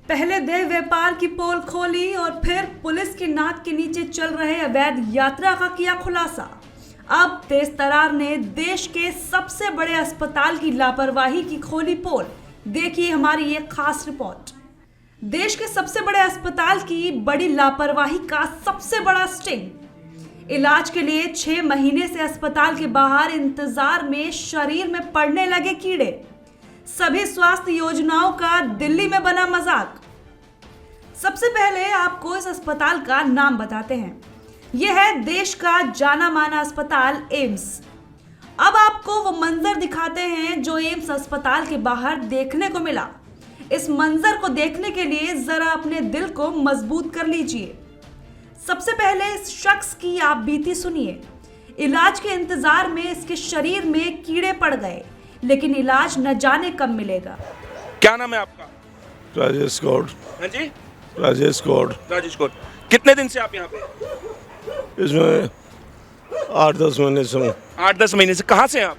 पहले देह व्यापार की पोल खोली और फिर पुलिस की नाक के नीचे चल रहे अवैध यात्रा का किया खुलासा। अब तेज तरार ने देश के सबसे बड़े अस्पताल की लापरवाही की खोली पोल। देखिए हमारी ये खास रिपोर्ट। देश के सबसे बड़े अस्पताल की बड़ी लापरवाही का सबसे बड़ा स्टिंग। इलाज के लिए 6 महीने से अस्पताल के बाहर इंतजार में शरीर में पड़ने लगे कीड़े। सभी स्वास्थ्य योजनाओं का दिल्ली में बना मजाक। सबसे पहले आपको इस अस्पताल का नाम बताते हैं। यह है देश का जाना माना अस्पताल एम्स। अब आपको वो मंजर दिखाते हैं जो एम्स अस्पताल के बाहर देखने को मिला। इस मंजर को देखने के लिए जरा अपने दिल को मजबूत कर लीजिए। सबसे पहले इस शख्स की आप बीती सुनिए। इलाज के इंतजार में इसके शरीर में कीड़े पड़ गए, लेकिन इलाज न जाने कब मिलेगा। क्या नाम है आपका? राजेश गौड़। हाँ जी, राजेश गौड़। राजेश गौड़। कितने दिन से आप यहाँ पे? इसमें 8-10 महीने से हूँ। 8-10 महीने से। कहाँ से हैं आप?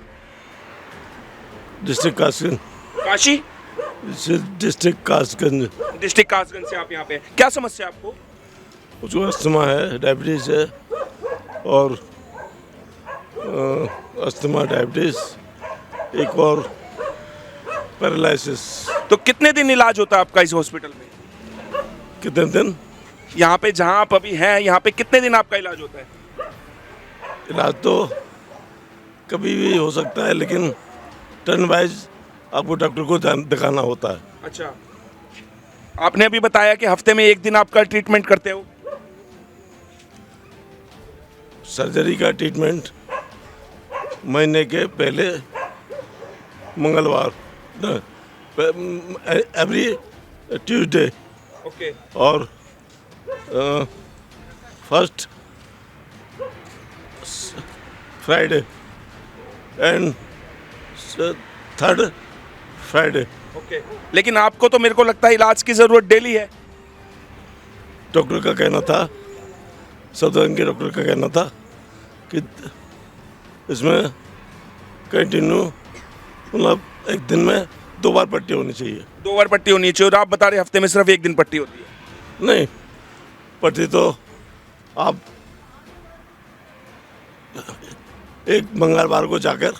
District Kasganj. Kashi? District Kasganj. District Kasganj से आप यहाँ पे। क्या समस्या आपको? उसको अस्थमा है, डायबिटीज है और अस्थमा, डायबिटीज, एक और पैरालिसिस। तो कितने दिन इलाज होता है आपका इस हॉस्पिटल में? कितने दिन? यहाँ पे जहाँ आप अभी हैं, यहाँ पे कितने दिन आपका इलाज होता है? इलाज तो कभी भी हो सकता है, लेकिन टर्न वाइज आपको डॉक्टर को दिखाना होता है। अच्छा, आपने अभी बताया कि हफ्ते में 1 दिन आपका ट्रीटमेंट करते हो। सर्जरी का ट्रीटमेंट महीने के पहले मंगलवार, एवरी ट्यूसडे ओके। और first Friday and third Friday. Okay, लेकिन आपको तो मेरे को लगता है इलाज की जरूरत डेली है। डॉक्टर का कहना था, सदन के डॉक्टर का कहना था कि इसमें कंटिन्यू मतलब एक दिन में 2 बार पट्टी होनी चाहिए। 2 बार पट्टी होनी चाहिए और आप बता रहे हफ्ते में सिर्फ 1 दिन पट्टी होती है। नहीं, पट्टी तो आप एक मंगलवार को जाकर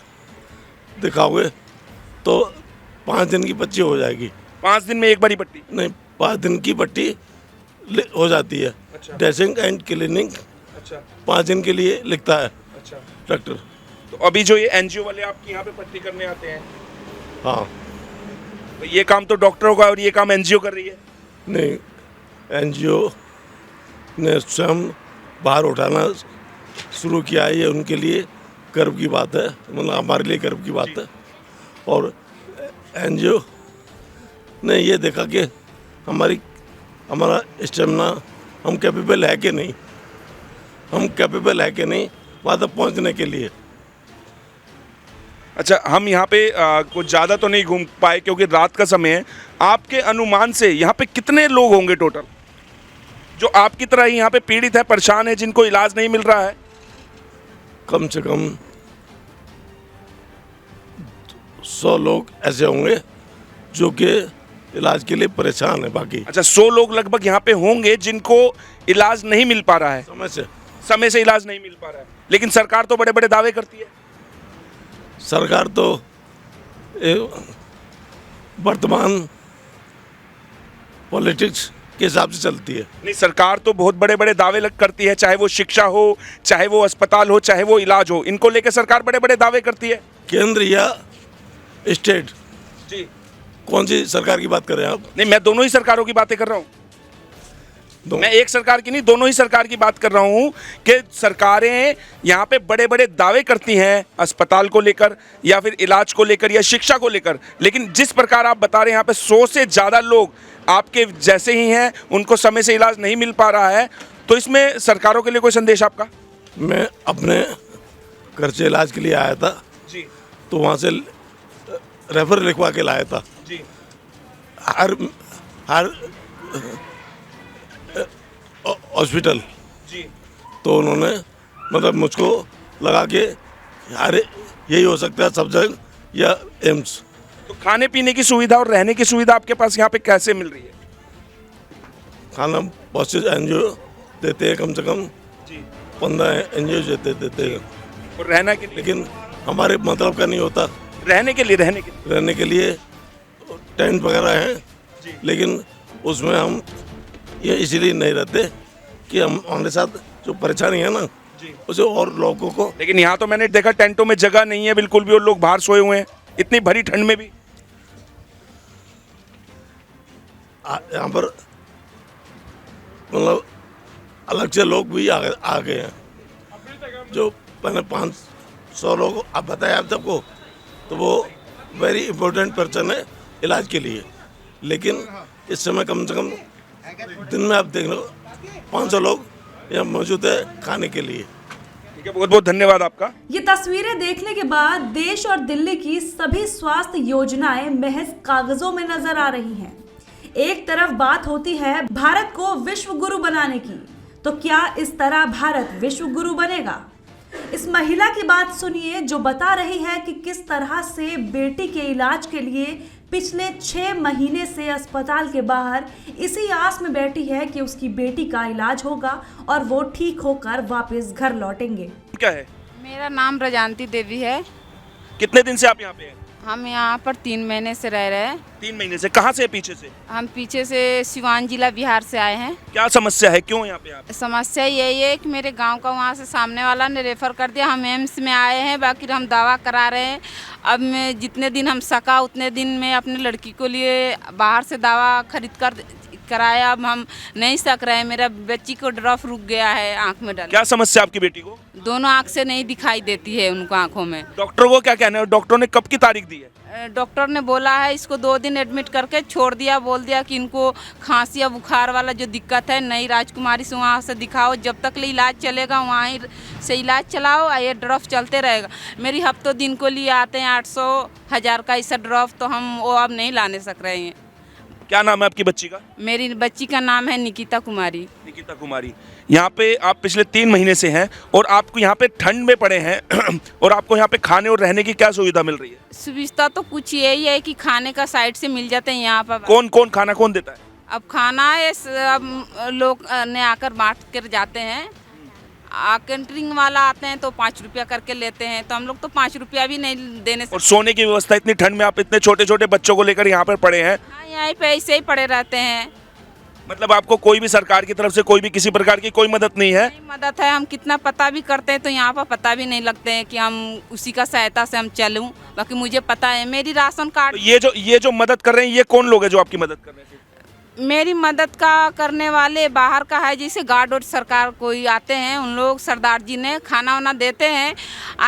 दिखाओगे तो 5 दिन की पट्टी हो जाएगी। 5 दिन में 1 बार ही पट्टी? नहीं, 5 दिन की पट्टी हो जाती है। अच्छा। ड्रेसिंग एंड क्लीनिंग अच्छा 5 दिन के लिए लिखता है अच्छा। डॉक्टर। तो अभी जो ये एनजीओ वाले आपके यहाँ पे पट्टी करने आते हैं, हाँ। तो ये काम तो डॉक्टरों का और ये काम एनजीओ कर रही है? नहीं, एनजीओ ने स्वयं बाहर उठाना शुरू किया है। ये उनके लिए गर्व की बात है, मतलब हमारे लिए गर्व की बात है। और एनजीओ ने ये देखा कि हमारा स्टेमिना, हम कैपेबल है कि नहीं, हम कैपेबल है कि नहीं वहाँ तक पहुँचने के लिए। अच्छा, हम यहाँ पे कुछ ज़्यादा तो नहीं घूम पाए क्योंकि रात का समय है। आपके अनुमान से यहाँ पे कितने लोग होंगे टोटल जो आपकी तरह ही यहाँ पे पीड़ित है, परेशान है, जिनको इलाज नहीं मिल रहा है? कम से कम 100 लोग ऐसे होंगे जो कि इलाज के लिए परेशान है। बाकी अच्छा, 100 लोग लगभग यहाँ पे होंगे जिनको इलाज नहीं मिल पा रहा है, समय से इलाज नहीं मिल पा रहा है। लेकिन सरकार तो बड़े बड़े दावे करती है। सरकार तो वर्तमान पॉलिटिक्स के हिसाब से चलती है। नहीं, सरकार तो बहुत बड़े बड़े दावे करती है, चाहे वो शिक्षा हो, चाहे वो अस्पताल हो, चाहे वो इलाज हो, इनको लेकर सरकार बड़े बड़े दावे करती है। केंद्र या स्टेट? जी, कौन सी सरकार की बात कर रहे हैं आप? नहीं, मैं दोनों ही सरकारों की बातें कर रहा हूँ। मैं एक सरकार की नहीं, दोनों ही सरकार की बात कर रहा हूँ कि सरकारें यहाँ पे बड़े बड़े दावे करती हैं अस्पताल को लेकर या फिर इलाज को लेकर या शिक्षा को लेकर, लेकिन जिस प्रकार आप बता रहे हैं यहाँ पे 100 से ज़्यादा लोग आपके जैसे ही हैं, उनको समय से इलाज नहीं मिल पा रहा है, तो इसमें सरकारों के लिए कोई संदेश आपका? मैं अपने घर से इलाज के लिए आया था जी, तो वहाँ से रेफर लिखवा के लाया था। जी, हर हॉस्पिटल। जी, तो उन्होंने मतलब मुझको लगा कि अरे यही हो सकता है सब जगह या एम्स। तो खाने पीने की सुविधा और रहने की सुविधा आपके पास यहाँ पे कैसे मिल रही है? खाना बहुत से एनजीओ देते हैं, कम से कम जी 15 एनजीओ देते हैं, और रहना के लिए लेकिन हमारे मतलब का नहीं होता। रहने के लिए रहने के लिए टेंट वगैरह हैं, लेकिन उसमें हम ये इसीलिए नहीं रहते कि हम हमारे साथ जो परेशानी है ना उसे और लोगों को। लेकिन यहाँ तो मैंने देखा टेंटों में जगह नहीं है बिल्कुल भी और लोग बाहर सोए हुए हैं इतनी भरी ठंड में भी। यहाँ पर मतलब अलग से लोग भी आ गए हैं, जो पहले 500 लोग आप बताए आप सबको, तो वो वेरी इम्पोर्टेंट पर्सन है इलाज के लिए, लेकिन इस समय कम से कम दिन में आप देख लो 500 लोग यहाँ मौजूद है खाने के लिए। ठीक है, बहुत बहुत धन्यवाद आपका। ये तस्वीरें देखने के बाद देश और दिल्ली की सभी स्वास्थ्य योजनाएं महज कागजों में नजर आ रही हैं। एक तरफ बात होती है भारत को विश्व गुरु बनाने की, तो क्या इस तरह भारत विश्व गुरु बनेगा? इस महिला की बात सुनिए जो बता रही है कि किस तरह से बेटी के इलाज के लिए पिछले 6 महीने से अस्पताल के बाहर इसी आस में बैठी है कि उसकी बेटी का इलाज होगा और वो ठीक होकर वापस घर लौटेंगे। क्या है? मेरा नाम रजानती देवी है। कितने दिन से आप यहाँ पे हैं? हम यहाँ पर 3 महीने से रह रहे हैं। 3 महीने से। कहाँ से? पीछे से? हम पीछे से सिवान जिला बिहार से आए हैं। क्या समस्या है, क्यों यहाँ पे आप? समस्या यही है कि मेरे गांव का वहाँ से सामने वाला ने रेफ़र कर दिया। हम एम्स में आए हैं, बाकी हम दवा करा रहे हैं। अब मैं जितने दिन हम सका उतने दिन में अपने लड़की को लिए बाहर से दवा खरीद कर कराया। अब हम नहीं सक रहे हैं, मेरा बच्ची को ड्रॉप रुक गया है आँख में डाल। क्या समस्या आपकी बेटी को? दोनों आँख से नहीं दिखाई देती है उनको आँखों में। डॉक्टर को क्या कहना है? डॉक्टर ने कब की तारीख दी है? डॉक्टर ने बोला है इसको 2 दिन एडमिट करके छोड़ दिया। बोल दिया कि इनको खांसी या बुखार वाला जो दिक्कत है नई राजकुमारी से वहाँ से दिखाओ, जब तक इलाज चलेगा वहाँ से इलाज चलाओ, ये ड्रॉप चलते रहेगा। मेरी हफ्तों दिन को लिए आते हैं 800-1000 का ऐसा ड्रॉप, तो हम वो अब नहीं लाने सक रहे हैं। क्या नाम है आपकी बच्ची का? मेरी बच्ची का नाम है निकिता कुमारी। निकिता कुमारी। यहाँ पे आप पिछले 3 महीने से हैं और आपको यहाँ पे ठंड में पड़े हैं और आपको यहाँ पे खाने और रहने की क्या सुविधा मिल रही है? सुविधा तो कुछ यही है कि खाने का साइड से मिल जाते हैं यहाँ पर। कौन कौन खाना कौन देता है? अब खाना ये सब लोग ने आकर बांट कर जाते हैं। कैंटरिंग वाला आते हैं तो 5 रुपया करके लेते हैं, तो हम लोग तो 5 रुपया भी नहीं देने से। और सोने की व्यवस्था इतनी ठंड में आप इतने छोटे छोटे बच्चों को लेकर यहाँ पर पड़े हैं? हाँ, यहाँ पे ऐसे ही पड़े रहते हैं। मतलब आपको कोई भी सरकार की तरफ से कोई भी किसी प्रकार की कोई मदद नहीं है? नहीं मदद है। हम कितना पता भी करते हैं तो यहाँ पर पता भी नहीं लगते हैं कि हम उसी का सहायता से हम चलूँ। बाकी मुझे पता है मेरी राशन कार्ड। तो ये जो मदद कर रहे हैं ये कौन लोग हैं जो आपकी मदद कर रहे हैं? मेरी मदद का करने वाले बाहर का है, जैसे गार्ड और सरकार कोई आते हैं, उन लोग सरदार जी ने खाना वाना देते हैं।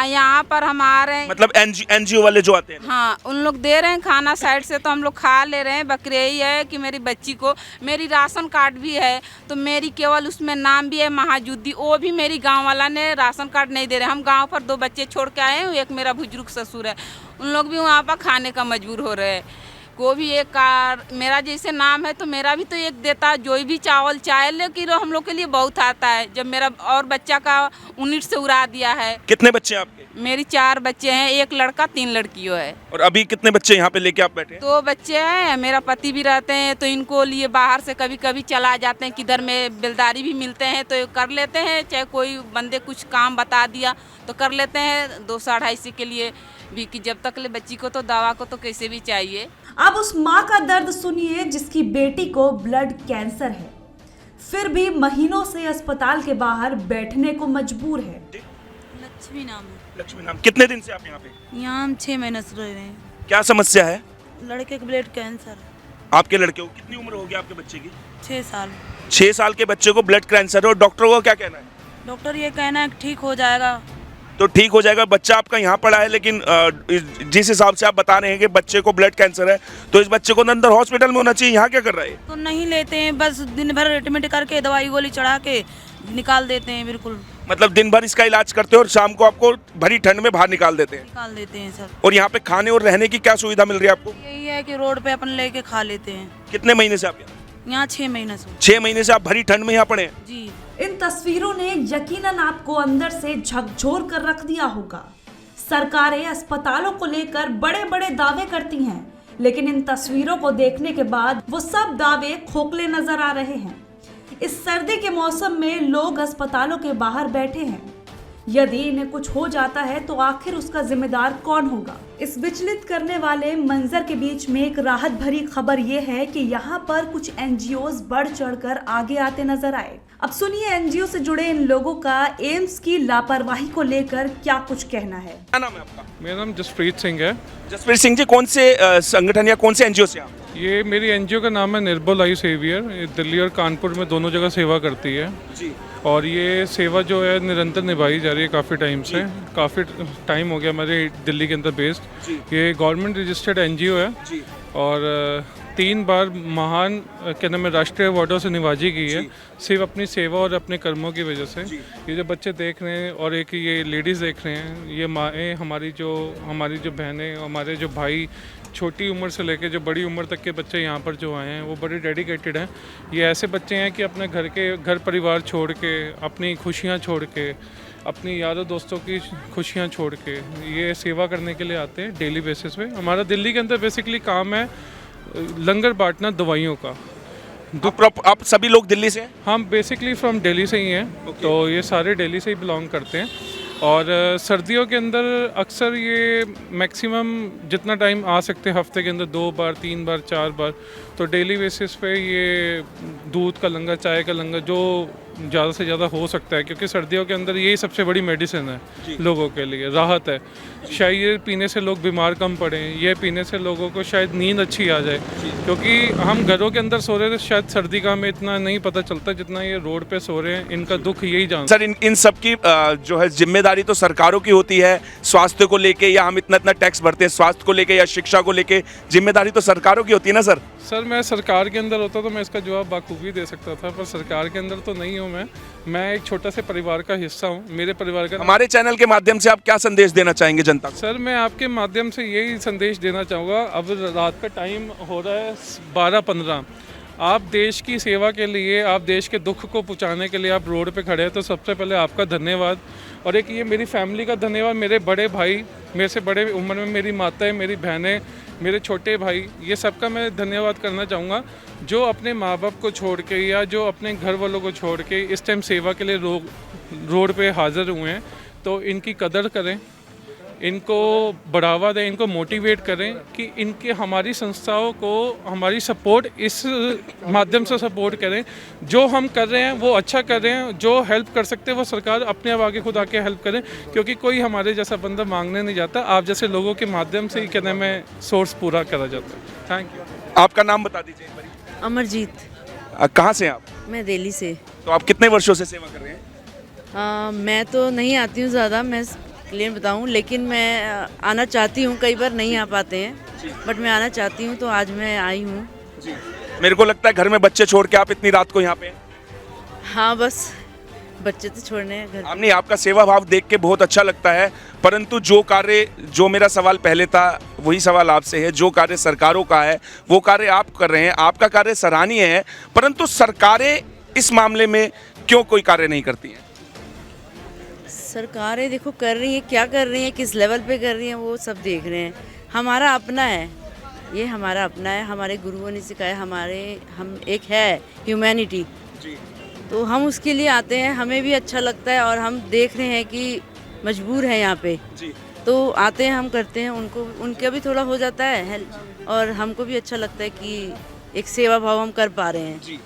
यहाँ पर हम आ रहे हैं, मतलब एनजीओ वाले जो आते हैं? हाँ, उन लोग दे रहे हैं खाना साइड से, तो हम लोग खा ले रहे हैं। बकरी यही है कि मेरी बच्ची को, मेरी राशन कार्ड भी है तो मेरी केवल उसमें नाम भी है महाजुद्दी, वो भी मेरी गाँव वाला ने राशन कार्ड नहीं दे रहे। हम गाँव पर 2 बच्चे छोड़ के आए हैं, एक मेरा बुजुर्ग ससुर है, उन लोग भी वहाँ पर खाने का मजबूर हो रहे हैं। को भी एक कार मेरा जैसे नाम है तो मेरा भी तो एक देता, जो भी चावल चाय, लेकिन हम लोग के लिए बहुत आता है। जब मेरा और बच्चा का यूनिट से उड़ा दिया है। कितने बच्चे हैं आपके? मेरी 4 बच्चे हैं, 1 लड़का 3 लड़कियों है। और अभी कितने बच्चे यहाँ पे लेके आप बैठे हैं? 2 बच्चे हैं, मेरा पति भी रहते हैं, तो इनको लिए बाहर से कभी कभी चला जाते हैं, किधर में बेलदारी भी मिलते हैं तो कर लेते हैं, चाहे कोई बंदे कुछ काम बता दिया तो कर लेते हैं 200-250 के लिए भी, कि जब तक ले बच्ची को तो दवा को तो कैसे भी चाहिए। अब उस माँ का दर्द सुनिए जिसकी बेटी को ब्लड कैंसर है, फिर भी महीनों से अस्पताल के बाहर बैठने को मजबूर है। लक्ष्मी नाम है। लक्ष्मी नाम। कितने दिन से आप यहाँ पे? यहाँ हम 6 महीने से रह रहे हैं। क्या समस्या है? लड़के को ब्लड कैंसर। आपके लड़के को कितनी उम्र होगी आपके बच्चे की? 6 साल। 6 साल के बच्चे को ब्लड कैंसर है और डॉक्टर को क्या कहना है? डॉक्टर ये कहना है कि ठीक हो जाएगा। तो ठीक हो जाएगा। बच्चा आपका यहाँ पड़ा है, लेकिन जिस हिसाब से आप बता रहे हैं कि बच्चे को ब्लड कैंसर है तो इस बच्चे को अंदर हॉस्पिटल में होना चाहिए। यहाँ क्या कर रहा है? तो नहीं लेते हैं, बस दिन भर एडमिट करके दवाई गोली चढ़ा के निकाल देते हैं। बिल्कुल मतलब दिन भर इसका इलाज करते हैं और शाम को आपको भरी ठंड में बाहर निकाल देते हैं? निकाल देते हैं सर। और यहाँ पे खाने और रहने की क्या सुविधा मिल रही है आपको? यही है कि रोड पे अपन लेके खा लेते हैं। कितने महीने से आप यहाँ 6 महीने से। 6 महीने से आप भरी ठंड में यहाँ पड़े हैं? जी। इन तस्वीरों ने यकीनन आपको अंदर से झकझोर कर रख दिया होगा। सरकारें अस्पतालों को लेकर बड़े बड़े दावे करती हैं, लेकिन इन तस्वीरों को देखने के बाद वो सब दावे खोखले नजर आ रहे हैं। इस सर्दी के मौसम में लोग अस्पतालों के बाहर बैठे हैं। यदि इन्हें कुछ हो जाता है तो आखिर उसका जिम्मेदार कौन होगा? इस विचलित करने वाले मंजर के बीच में एक राहत भरी खबर ये है कि यहाँ पर कुछ एनजीओज बढ़ चढ़कर आगे आते नजर आए। अब सुनिए एनजीओ से जुड़े इन लोगों का एम्स की लापरवाही को लेकर क्या कुछ कहना है। क्या नाम है आपका? मेरा नाम जसप्रीत सिंह है। जसप्रीत सिंह जी, कौन से संगठन या कौन से एनजीओ से आप? ये मेरी एनजीओ का नाम है निर्बल आई सेवियर। ये दिल्ली और कानपुर में दोनों जगह सेवा करती है जी। और ये सेवा जो है निरंतर निभाई जा रही है काफ़ी टाइम से। काफ़ी टाइम हो गया हमारे दिल्ली के अंदर बेस्ड। ये गवर्नमेंट रजिस्टर्ड एनजीओ है जी। और 3 बार महान क्या नाम है राष्ट्रीय अवार्डों से निवाजी गई है, सिर्फ अपनी सेवा और अपने कर्मों की वजह से। ये जो बच्चे देख रहे हैं और एक ये लेडीज़ देख रहे हैं, ये माएँ हमारी जो बहनें, हमारे जो भाई, छोटी उम्र से लेकर जो बड़ी उम्र तक के बच्चे यहाँ पर जो आए हैं वो बड़े डेडिकेटेड हैं। ये ऐसे बच्चे हैं कि अपने घर परिवार छोड़ के, अपनी खुशियाँ छोड़ के, अपनी यारों दोस्तों की खुशियाँ छोड़ के ये सेवा करने के लिए आते हैं डेली बेसिस पे। हमारा दिल्ली के अंदर बेसिकली काम है लंगर बांटना दवाइयों का। आप सभी लोग दिल्ली से हैं? हम बेसिकली फ्रॉम दिल्ली से ही हैं। तो ये सारे दिल्ली से ही बिलोंग करते हैं। और सर्दियों के अंदर अक्सर ये मैक्सिमम जितना टाइम आ सकते हैं हफ्ते के अंदर 2 बार 3 बार 4 बार, तो डेली बेसिस पे ये दूध का लंगर, चाय का लंगर जो ज़्यादा से ज़्यादा हो सकता है, क्योंकि सर्दियों के अंदर यही सबसे बड़ी मेडिसिन है लोगों के लिए, राहत है। शायद ये पीने से लोग बीमार कम पड़ें, ये पीने से लोगों को शायद नींद अच्छी आ जाए, क्योंकि हम घरों के अंदर सो रहे थे, शायद सर्दी का हमें इतना नहीं पता चलता जितना ये रोड पे सो रहे हैं। इनका दुख यही जान सर, इन सब की जो है जिम्मेदारी तो सरकारों की होती है स्वास्थ्य को लेके, या हम इतना टैक्स भरते हैं स्वास्थ्य को लेके या शिक्षा को लेके, जिम्मेदारी तो सरकारों की होती है ना सर? सर मैं सरकार के अंदर होता तो मैं इसका जवाब बाखूबी दे सकता था, पर सरकार के अंदर तो नहीं हूँ मैं एक छोटा से परिवार का हिस्सा हूँ। मेरे परिवार का हमारे चैनल के माध्यम से आप क्या संदेश देना चाहेंगे जनता को? सर मैं आपके माध्यम से यही संदेश देना चाहूँगा, अब रात का टाइम हो रहा है 12:15। आप देश की सेवा के लिए, आप देश के दुख को पहुँचाने के लिए आप रोड पे खड़े हैं, तो सबसे पहले आपका धन्यवाद। और एक ये मेरी फैमिली का धन्यवाद, मेरे बड़े भाई, मेरे से बड़े उम्र में मेरी माताएं, मेरी बहनें, मेरे छोटे भाई, ये सबका मैं धन्यवाद करना चाहूँगा जो अपने माँ बाप को छोड़ के या जो अपने घर वालों को छोड़ के इस टाइम सेवा के लिए रोड पे हाज़िर हुए हैं। तो इनकी कदर करें, इनको बढ़ावा दें, इनको मोटिवेट करें कि इनके हमारी संस्थाओं को हमारी सपोर्ट इस माध्यम से सपोर्ट करें। जो हम कर रहे हैं वो अच्छा कर रहे हैं, जो हेल्प कर सकते हैं वो सरकार अपने आप आगे खुद आके हेल्प करें, क्योंकि कोई हमारे जैसा बंदा मांगने नहीं जाता। आप जैसे लोगों के माध्यम से ही कहने में सोर्स पूरा करा जाता है। Thank you. आपका नाम बता दीजिए एक बारी। अमरजीत। कहाँ से हैं आप? मैं दिल्ली से। तो आप कितने वर्षों से सेवा कर रहे हैं? मैं तो नहीं आती हूँ ज़्यादा, मैं क्लियर बताऊँ, लेकिन मैं आना चाहती हूँ। कई बार नहीं आ पाते हैं, बट मैं आना चाहती हूँ, तो आज मैं आई हूँ। मेरे को लगता है घर में बच्चे छोड़ के आप इतनी रात को यहाँ पे हैं। हाँ, बस बच्चे तो छोड़ने हैं घर। नहीं, आपका सेवा भाव देख के बहुत अच्छा लगता है, परंतु जो मेरा सवाल पहले था वही सवाल आपसे है। जो कार्य सरकारों का है वो कार्य आप कर रहे हैं, आपका कार्य सराहनीय है, परंतु सरकारें इस मामले में क्यों कोई कार्य नहीं करती हैं? सरकारें देखो कर रही हैं, क्या कर रही हैं, किस लेवल पे कर रही हैं, वो सब देख रहे हैं। हमारा अपना है, ये हमारा अपना है, हमारे गुरुओं ने सिखाया, हम एक है ह्यूमैनिटी, तो हम उसके लिए आते हैं। हमें भी अच्छा लगता है और हम देख रहे हैं कि मजबूर है यहाँ पे, तो आते हैं, हम करते हैं। उनका भी थोड़ा हो जाता है हेल्प, और हमको भी अच्छा लगता है कि एक सेवा भाव हम कर पा रहे हैं।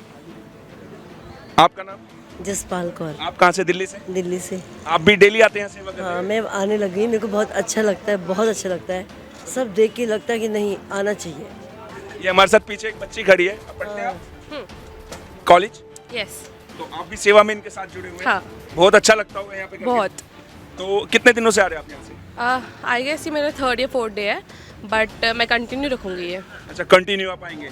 आपका नाम? जसपाल कौर। आप कहाँ से? दिल्ली से। दिल्ली से। आप भी डेली आते हैं सेवा करने? हाँ, मैं आने लगी, मेरे को बहुत अच्छा लगता है, बहुत अच्छा लगता है। सब देख के लगता है कि नहीं, आना चाहिए। ये हमारे साथ पीछे एक बच्ची खड़ी है, पढ़ते हैं आप? कॉलेज? यस। तो आप भी सेवा में इनके साथ जुड़े हुए हैं? हाँ। बहुत अच्छा लगता होगा यहाँ पे करके? बहुत। तो कितने दिनों से आ रहे हैं आप यहाँ से? आई गेस ये मेरा 3rd या 4th डे है, बट मैं कंटिन्यू रखूँगी ये। अच्छा, कंटिन्यू आप आएंगे?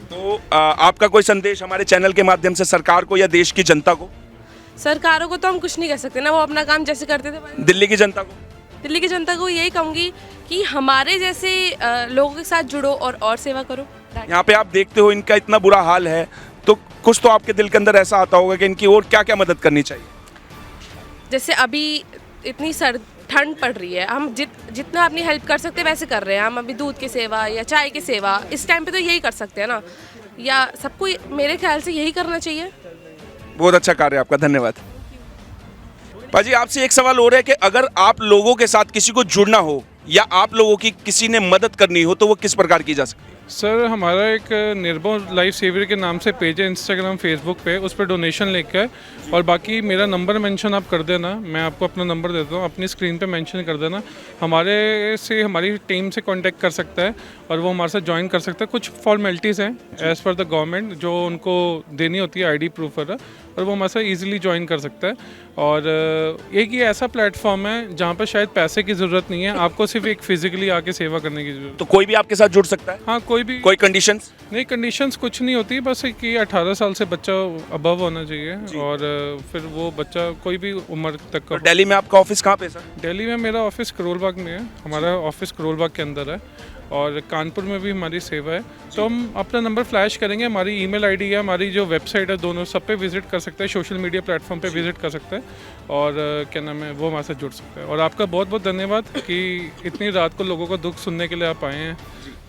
तो आपका कोई संदेश हमारे चैनल के माध्यम से सरकार को या देश की जनता को? सरकारों को तो हम कुछ नहीं कह सकते ना, वो अपना काम जैसे करते थे। दिल्ली की जनता को? दिल्ली की जनता को यही कहूँगी कि हमारे जैसे लोगों के साथ जुड़ो और सेवा करो। यहाँ पे आप देखते हो इनका इतना बुरा हाल है, तो कुछ तो आपके दिल के अंदर ऐसा आता होगा कि इनकी और क्या क्या मदद करनी चाहिए? जैसे अभी इतनी ठंड पड़ रही है, हम जितना अपनी हेल्प कर सकते हैं वैसे कर रहे हैं। हम अभी दूध की सेवा या चाय की सेवा इस टाइम पे तो यही कर सकते हैं ना, या सबको मेरे ख्याल से यही करना चाहिए। बहुत अच्छा कार्य है आपका, धन्यवाद। पाजी आपसे एक सवाल हो रहा है कि अगर आप लोगों के साथ किसी को जुड़ना हो या आप लोगों की किसी ने मदद करनी हो तो वो किस प्रकार की जा सकती है? सर हमारा एक निर्भो लाइफ सेवियर के नाम से पेज है इंस्टाग्राम फेसबुक पे, उस पर डोनेशन लेकर है। और बाकी मेरा नंबर मेंशन आप कर देना, मैं आपको अपना नंबर देता हूँ, अपनी स्क्रीन पे मेंशन कर देना। हमारी टीम से कांटेक्ट कर सकता है और वो हमारे साथ ज्वाइन कर सकता है। कुछ फॉर्मेलिटीज़ हैं एज़ पर द गवर्नमेंट जो उनको देनी होती है, आईडी प्रूफ वगैरह, और वो हमारे साथ ईजिली ज्वाइन कर सकता है। और एक ये ऐसा प्लेटफॉर्म है जहाँ पर शायद पैसे की ज़रूरत नहीं है, आपको सिर्फ एक फिजिकली आके सेवा करने की जरूरत। तो कोई भी आपके साथ जुड़ सकता है? हाँ, कोई कंडीशंस? नहीं, कंडीशंस कुछ नहीं होती, बस एक ये 18 साल से बच्चा अबव होना चाहिए और फिर वो बच्चा कोई भी उम्र तक का। दिल्ली में आपका ऑफिस कहाँ पे सर? दिल्ली में मेरा ऑफिस करोल बाग में है, हमारा ऑफिस करोल बाग के अंदर है, और कानपुर में भी हमारी सेवा है। तो हम अपना नंबर फ्लैश करेंगे, हमारी ईमेल आईडी है, हमारी जो वेबसाइट है, दोनों सब पे विजिट कर सकते हैं, सोशल मीडिया प्लेटफॉर्म पे विजिट कर सकते हैं और क्या नाम है वो हमारे साथ जुड़ सकते हैं। और आपका बहुत बहुत धन्यवाद कि इतनी रात को लोगों का दुख सुनने के लिए आप आए हैं,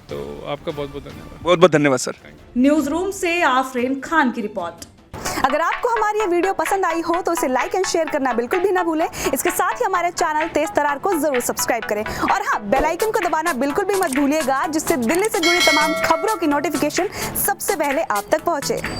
तो आपका बहुत बहुत धन्यवाद। बहुत बहुत धन्यवाद सर। न्यूज रूम से आफरीन खान की रिपोर्ट। अगर आपको हमारी ये वीडियो पसंद आई हो तो इसे लाइक एंड शेयर करना बिल्कुल भी ना भूलें। इसके साथ ही हमारे चैनल तेज तरार को जरूर सब्सक्राइब करें और हाँ, बेल आइकन को दबाना बिल्कुल भी मत भूलिएगा, जिससे दिल्ली से जुड़ी तमाम खबरों की नोटिफिकेशन सबसे पहले आप तक पहुंचे।